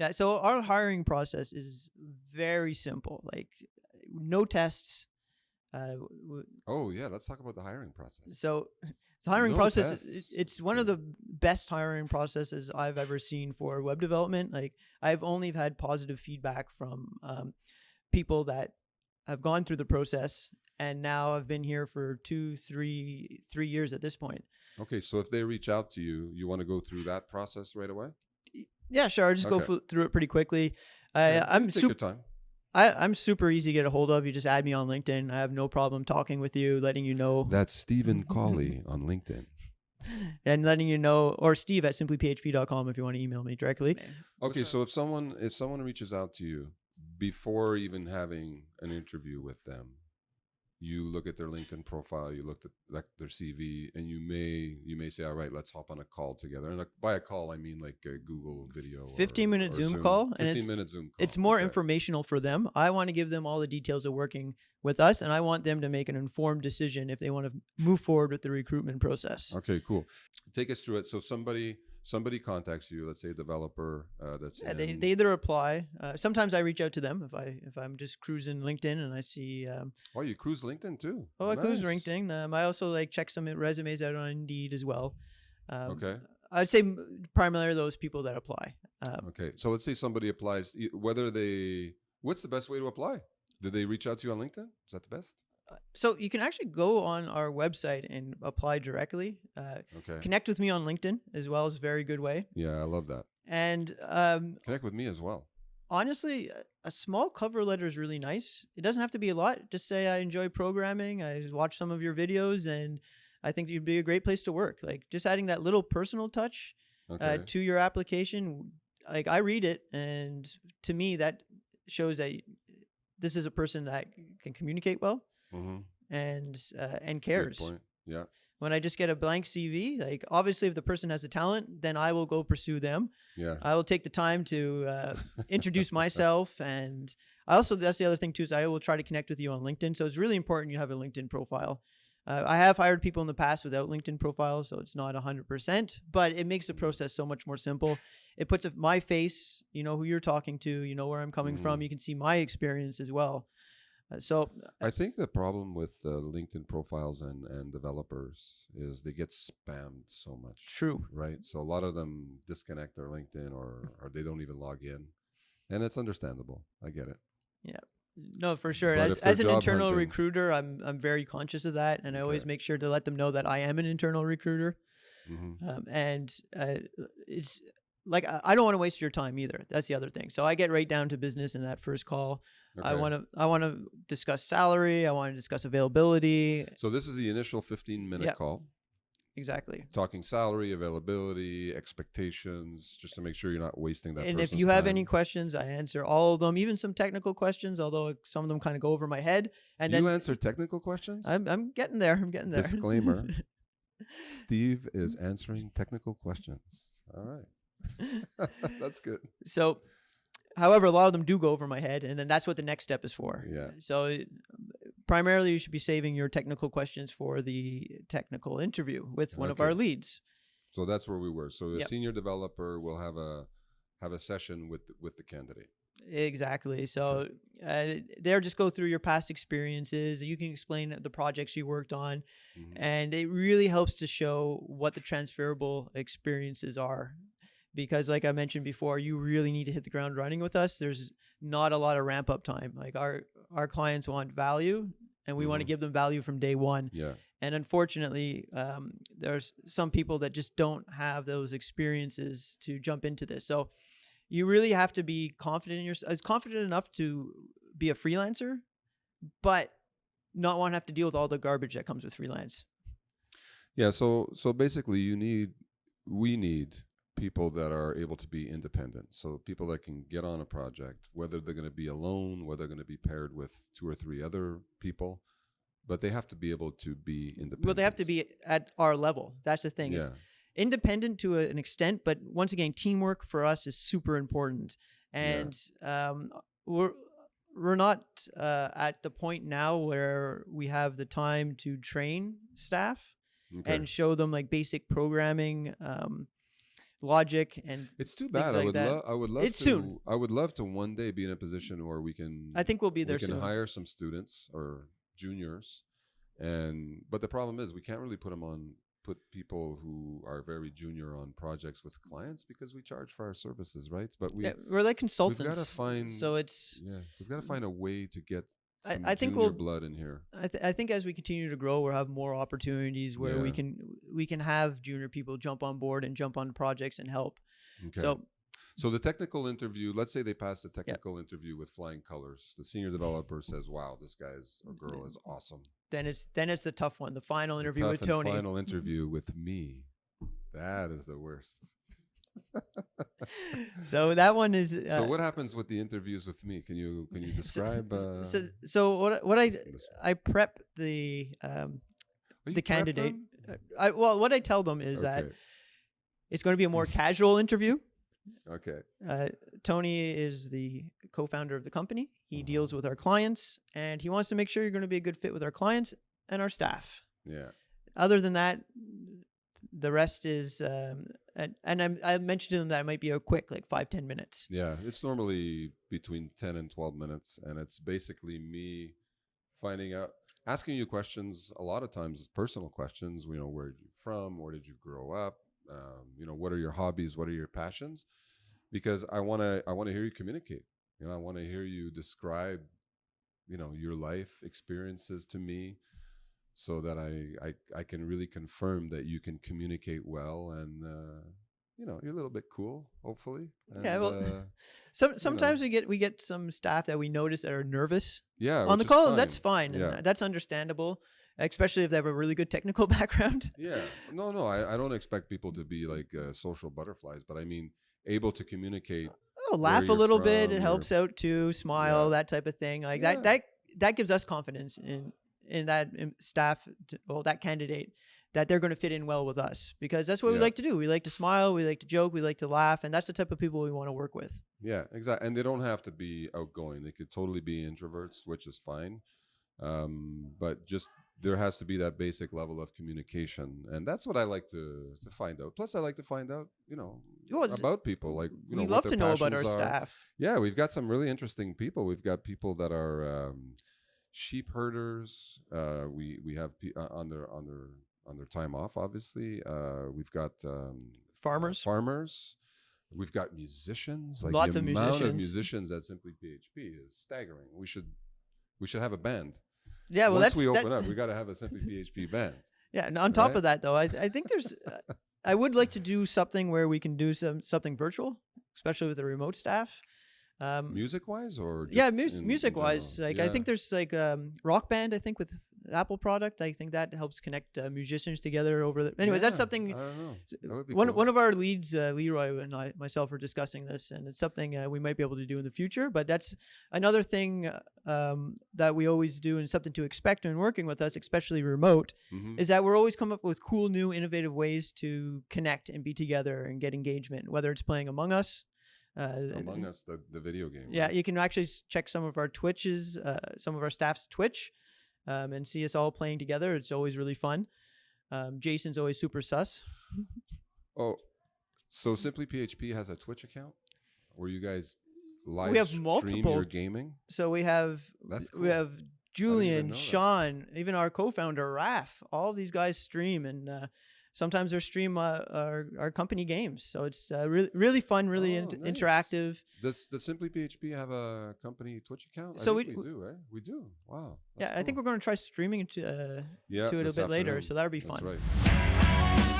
Yeah. So our hiring process is very simple. Like no tests. Oh yeah, let's talk about the hiring process. So the hiring No process, tests. it's one of the best hiring processes I've ever seen for web development. Like I've only had positive feedback from people that have gone through the process, and now I've been here for 3 years at this point. Okay, so if they reach out to you, you want to go through that process right away? Yeah, sure. I'll just go Okay. through it pretty quickly. Yeah, you I'm take your super. time. I'm super easy to get a hold of. You just add me on LinkedIn. I have no problem talking with you, letting you know. That's Stephen Cawley on LinkedIn. And letting you know, or Steve at simplyphp.com if you want to email me directly. Okay, so if someone reaches out to you before even having an interview with them, you look at their LinkedIn profile, you look at like their CV, and you may say, all right, let's hop on a call together. And like, by a call, I mean like a Google video, 15-minute or Zoom call, and 15-minute Zoom call. it's more Okay. informational for them. I want to give them all the details of working with us, and I want them to make an informed decision if they want to move forward with the recruitment process. Okay, cool. Take us through it. So somebody contacts you, let's say a developer that's Yeah, they either apply. Sometimes I reach out to them if I'm just cruising LinkedIn and I see. Oh, you cruise LinkedIn too. I cruise Nice. LinkedIn. I also like check some resumes out on Indeed as well. Okay. I'd say primarily those people that apply. Okay. So let's say somebody applies, what's the best way to apply? Do they reach out to you on LinkedIn? Is that the best? So you can actually go on our website and apply directly. Okay. Connect with me on LinkedIn as well is a very good way. Yeah, I love that. And Connect with me as well. honestly, a small cover letter is really nice. It doesn't have to be a lot. Just say I enjoy programming. I watch some of your videos, and I think you'd be a great place to work. Like just adding that little personal touch Okay. to your application. Like I read it, and to me that shows that this is a person that can communicate well Mm-hmm. and cares. Good point. Yeah. When I just get a blank CV, like obviously if the person has the talent, then I will go pursue them. Yeah. I will take the time to introduce myself, and I also, that's the other thing too, is I will try to connect with you on LinkedIn. So it's really important you have a LinkedIn profile. I have hired people in the past without LinkedIn profiles, so it's not 100%, but it makes the process so much more simple. It puts my face, you know who you're talking to, you know where I'm coming from. You can see my experience as well. I think the problem with LinkedIn profiles and developers is they get spammed so much. True. Right? So a lot of them disconnect their LinkedIn or they don't even log in. And it's understandable. I get it. Yeah. No, for sure. But As an job internal hunting- recruiter, I'm very conscious of that, and I always make sure to let them know that I am an internal recruiter. And it's like I don't want to waste your time either. That's the other thing. So I get right down to business in that first call. Okay. I want to discuss salary. I want to discuss availability. So this is the initial 15-minute call. Exactly. Talking salary, availability, expectations, just to make sure you're not wasting that. And if person's you have time. any questions, I answer all of them, even some technical questions, although some of them kind of go over my head. And you then answer technical questions? I'm getting there. I'm getting there. Disclaimer. Steve is answering technical questions. All right. That's good. So, however, a lot of them do go over my head, and then that's what the next step is for. Yeah. So primarily you should be saving your technical questions for the technical interview with one of our leads. So that's where we were. So a Yep. senior developer will have a session with the candidate. Exactly. So there, just go through your past experiences. You can explain the projects you worked on, and it really helps to show what the transferable experiences are. Because like I mentioned before, you really need to hit the ground running with us. There's not a lot of ramp up time. Like our clients want value, and we want to give them value from day one. Yeah. And unfortunately, there's some people that just don't have those experiences to jump into this. So you really have to be confident in yourself, confident enough to be a freelancer, but not want to have to deal with all the garbage that comes with freelance. Yeah. So basically, we need people that are able to be independent. So people that can get on a project, whether they're going to be alone, whether they're going to be paired with 2 or 3 other people, but they have to be able to be independent. Well, they have to be at our level. That's the thing. Yeah. Is independent to an extent, but once again, teamwork for us is super important. And we're not at the point now where we have the time to train staff and show them like basic programming logic and It's too things bad. like that. I would love It's to. soon. I would love to one day be in a position where we can. I think we'll be we there can soon. hire some students or juniors, but the problem is we can't really put people who are very junior on projects with clients because we charge for our services, right? But Yeah, we're like we've consultants. got to find. So it's We've got to find a way to get some I think junior we'll blood in here. I think as we continue to grow, we'll have more opportunities where Yeah. we can have junior people jump on board and jump on projects and help. Okay. So the technical interview, let's say they pass the technical interview with flying colors. The senior developer says, "Wow, this guy's or girl is awesome." then it's the tough one, the final interview Tough with and Tony. Final interview with me. That is the worst. So that one is. So what happens with the interviews with me? Can you describe? So what this- I prep the Oh, you the prep candidate. them? What I tell them is that Okay. it's going to be a more casual interview. Okay. Tony is the co-founder of the company. He Uh-huh. deals with our clients, and he wants to make sure you're going to be a good fit with our clients and our staff. Yeah. Other than that, the rest is, I mentioned to them that it might be a quick, like 5-10 minutes. Yeah. It's normally between 10 and 12 minutes, and it's basically me finding out, asking you questions. A lot of times, personal questions. You know, where are you from? Where did you grow up? You know, what are your hobbies? What are your passions? Because I want to hear you communicate. You know, I want to hear you describe, you know, your life experiences to me, so that I can really confirm that you can communicate well and you know, you're a little bit cool, hopefully. And, Yeah, well, sometimes we get some staff that we notice that are nervous on the which is call. fine. That's fine. Yeah. And that's understandable, especially if they have a really good technical background. Yeah. No, I don't expect people to be like social butterflies, but I mean able to communicate. Oh, laugh a you're little bit. from, It helps out too. Smile, Yeah. that type of thing. Like Yeah. that gives us confidence in that staff, that candidate, that they're going to fit in well with us, because that's what we Yeah. like to do. We like to smile, we like to joke, we like to laugh, and that's the type of people we want to work with. Yeah, exactly. And they don't have to be outgoing. They could totally be introverts, which is fine. But just there has to be that basic level of communication, and that's what I like to find out. Plus, I like to find out, you know, about people. Like, you know, We what love their to know about our passions are. staff. Yeah, we've got some really interesting people. We've got people that are sheep herders. We have on their time off, obviously. We've got Farmers. farmers. We've got musicians. Like Lots the of amount of musicians. musicians at Simply PHP is staggering. We should have a band. Yeah, well, Once that's we open up, we got to have a Simply PHP band. Yeah, and on top Right? of that, though, I think there's, I would like to do something where we can do something virtual, especially with the remote staff. Music wise, or just Yeah, in music wise, general? like I Yeah. think there's like Rock Band. I think with Apple product, I think that helps connect musicians together over the. Anyways, that's Yeah, something. I don't know. That would be One cool. one of our leads, Leroy and myself, are discussing this, and it's something we might be able to do in the future. But that's another thing that we always do, and something to expect when working with us, especially remote, Mhm. is that we're always come up with cool, new, innovative ways to connect and be together and get engagement. Whether it's playing Among Us. Among Us, the video game. Yeah, right? you can actually check some of our Twitches, some of our staff's Twitch, and see us all playing together. It's always really fun. Jason's always super sus. Oh, so Simply PHP has a Twitch account where you guys live We have stream multiple- your gaming. So we have That's we cool. have know Julian, that. Sean, even our co-founder Raf. All of these guys stream, and sometimes they stream our company games. So it's really fun, really Oh, nice. interactive. Does Simply PHP have a company Twitch account? So I think we- we do, right? We do. Wow. Yeah, that's I think cool. we're going to try streaming to it a this bit later. afternoon. So that'll be That's fun. right.